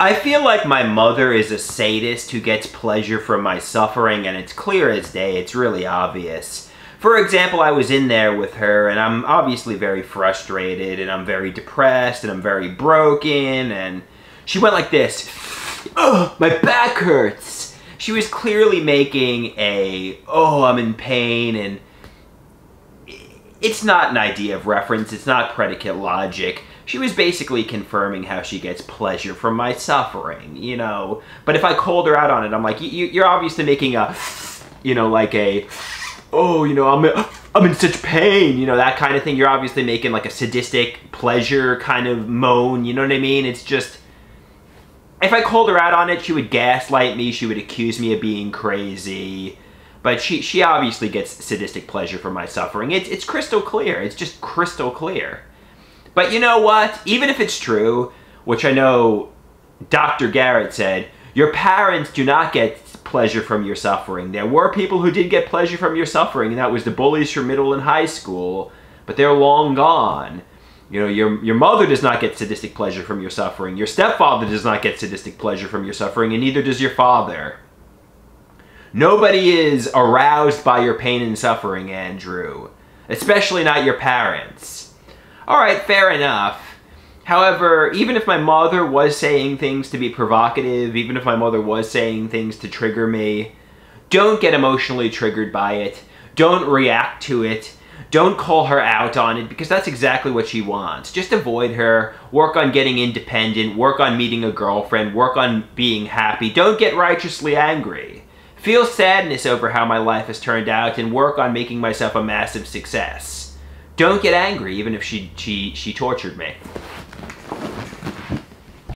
I feel like my mother is a sadist who gets pleasure from my suffering, and it's clear as day. It's really obvious. For example, I was in there with her, and I'm obviously very frustrated, and I'm very depressed, and I'm very broken, and she went like this. "Ugh, my back hurts." She was clearly making oh, I'm in pain, and it's not an idea of reference, it's not predicate logic. She was basically confirming how she gets pleasure from my suffering, you know. But if I called her out on it, I'm like, you're obviously making a, you know, like a, oh, you know, I'm in such pain, you know, that kind of thing. You're obviously making like a sadistic pleasure kind of moan, you know what I mean? It's just, if I called her out on it, she would gaslight me, she would accuse me of being crazy. But she obviously gets sadistic pleasure from my suffering. It's crystal clear, it's just crystal clear. But you know what? Even if it's true, which I know Dr. Garrett said, your parents do not get pleasure from your suffering. There were people who did get pleasure from your suffering, and that was the bullies from middle and high school, but they're long gone. You know, your mother does not get sadistic pleasure from your suffering. Your stepfather does not get sadistic pleasure from your suffering, and neither does your father. Nobody is aroused by your pain and suffering, Andrew. Especially not your parents. Alright, fair enough. However, even if my mother was saying things to be provocative, even if my mother was saying things to trigger me, don't get emotionally triggered by it. Don't react to it. Don't call her out on it, because that's exactly what she wants. Just avoid her, work on getting independent, work on meeting a girlfriend, work on being happy. Don't get righteously angry. Feel sadness over how my life has turned out and work on making myself a massive success. Don't get angry even if she tortured me.